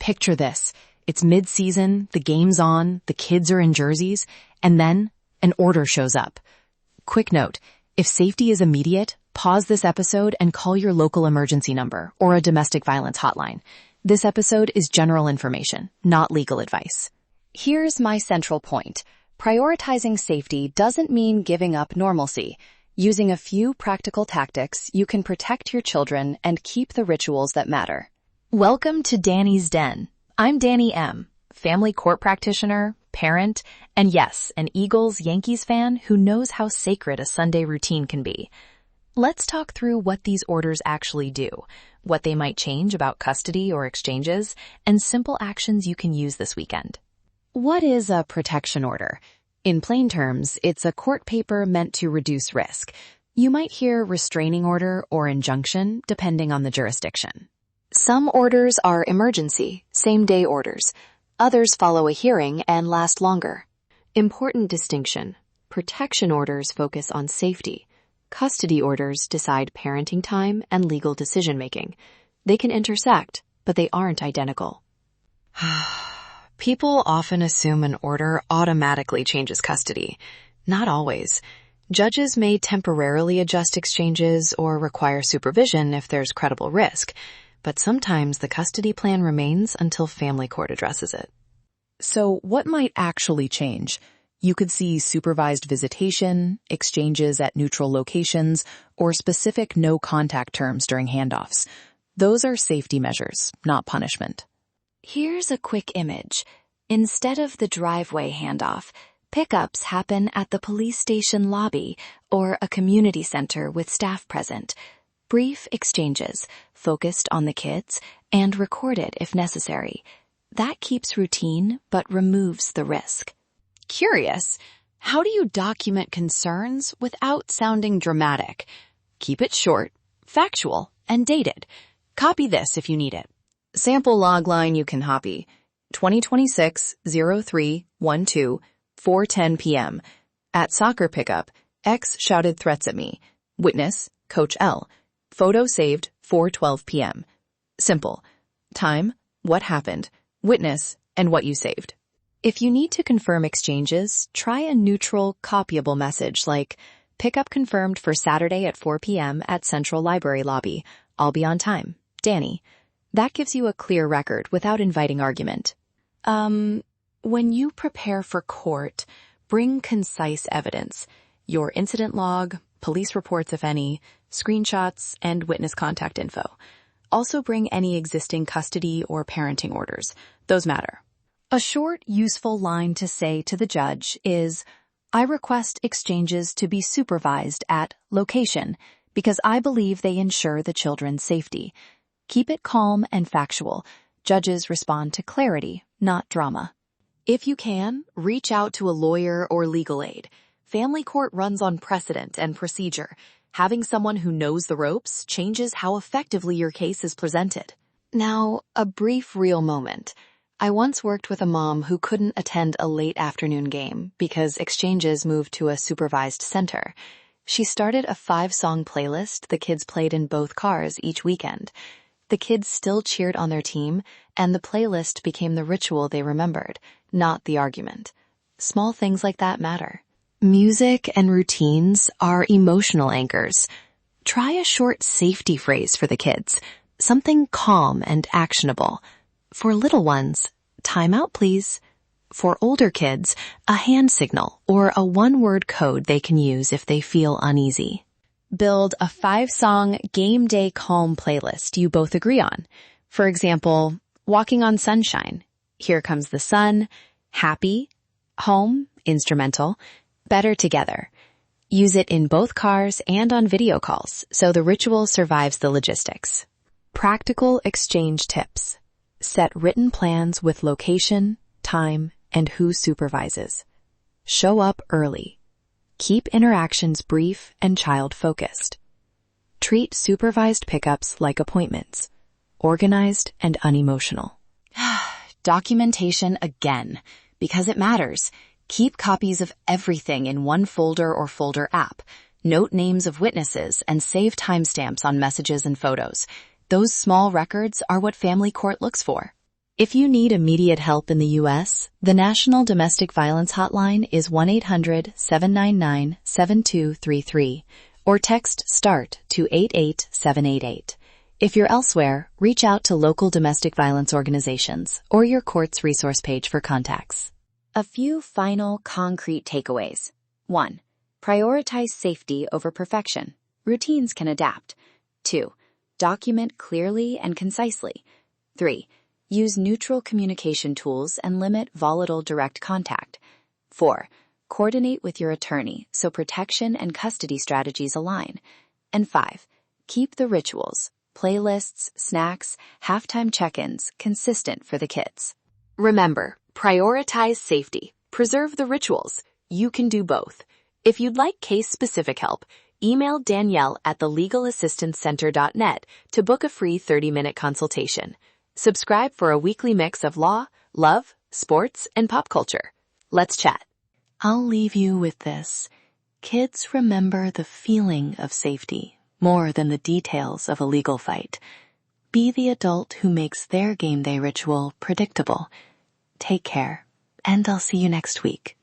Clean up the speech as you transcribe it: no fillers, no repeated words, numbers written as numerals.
Picture this. It's mid-season, the game's on, the kids are in jerseys, and then an order shows up. Quick note, if safety is immediate, pause this episode and call your local emergency number or a domestic violence hotline. This episode is general information, not legal advice. Here's my central point. Prioritizing safety doesn't mean giving up normalcy. Using a few practical tactics, you can protect your children and keep the rituals that matter. Welcome to Danni's Den. I'm Danni M, family court practitioner, parent, and yes, an Eagles-Yankees fan who knows how sacred a Sunday routine can be. Let's talk through what these orders actually do, what they might change about custody or exchanges, and simple actions you can use this weekend. What is a protection order? In plain terms, it's a court paper meant to reduce risk. You might hear restraining order or injunction, depending on the jurisdiction. Some orders are emergency, same-day orders. Others follow a hearing and last longer. Important distinction. Protection orders focus on safety. Custody orders decide parenting time and legal decision-making. They can intersect, but they aren't identical. People often assume an order automatically changes custody. Not always. Judges may temporarily adjust exchanges or require supervision if there's credible risk, but sometimes the custody plan remains until family court addresses it. So what might actually change? You could see supervised visitation, exchanges at neutral locations, or specific no-contact terms during handoffs. Those are safety measures, not punishment. Here's a quick image. Instead of the driveway handoff, pickups happen at the police station lobby or a community center with staff present. Brief exchanges, focused on the kids, and recorded if necessary. That keeps routine, but removes the risk. Curious, how do you document concerns without sounding dramatic? Keep it short, factual, and dated. Copy this if you need it. Sample log line you can copy. 2026-03-12, 4:10 p.m. At soccer pickup, X shouted threats at me. Witness, Coach L. Photo saved, 4:12 p.m. Simple. Time, what happened, witness, and what you saved. If you need to confirm exchanges, try a neutral, copyable message like, pickup confirmed for Saturday at 4 p.m. at Central Library lobby. I'll be on time. Danni. That gives you a clear record without inviting argument. When you prepare for court, bring concise evidence. Your incident log, police reports if any, screenshots, and witness contact info. Also bring any existing custody or parenting orders. Those matter. A short, useful line to say to the judge is, I request exchanges to be supervised at location because I believe they ensure the children's safety. Keep it calm and factual. Judges respond to clarity, not drama. If you can, reach out to a lawyer or legal aid. Family court runs on precedent and procedure. Having someone who knows the ropes changes how effectively your case is presented. Now, a brief real moment. I once worked with a mom who couldn't attend a late afternoon game because exchanges moved to a supervised center. She started a 5-song playlist the kids played in both cars each weekend. The kids still cheered on their team, and the playlist became the ritual they remembered, not the argument. Small things like that matter. Music and routines are emotional anchors. Try a short safety phrase for the kids, something calm and actionable. For little ones, time out please. For older kids, a hand signal or a one-word code they can use if they feel uneasy. Build a 5-song game day calm playlist you both agree on. For example, Walking on Sunshine, Here Comes the Sun, Happy, Home, instrumental, Better Together. Use it in both cars and on video calls so the ritual survives the logistics. Practical exchange tips. Set written plans with location, time, and who supervises. Show up early. Keep interactions brief and child-focused. Treat supervised pickups like appointments, organized and unemotional. Documentation again, because it matters. Keep copies of everything in one folder or folder app. Note names of witnesses and save timestamps on messages and photos. Those small records are what family court looks for. If you need immediate help in the U.S., the National Domestic Violence Hotline is 1-800-799-7233, or text START to 88788. If you're elsewhere, reach out to local domestic violence organizations or your court's resource page for contacts. A few final concrete takeaways. 1. Prioritize safety over perfection. Routines can adapt. 2. Document clearly and concisely. 3. Use neutral communication tools and limit volatile direct contact. 4. Coordinate with your attorney so protection and custody strategies align. And 5. Keep the rituals, playlists, snacks, halftime check-ins consistent for the kids. Remember, prioritize safety. Preserve the rituals. You can do both. If you'd like case-specific help, email Danielle at thelegalassistancecenter.net to book a free 30-minute consultation. Subscribe for a weekly mix of law, love, sports, and pop culture. Let's chat. I'll leave you with this. Kids remember the feeling of safety more than the details of a legal fight. Be the adult who makes their game day ritual predictable. Take care, and I'll see you next week.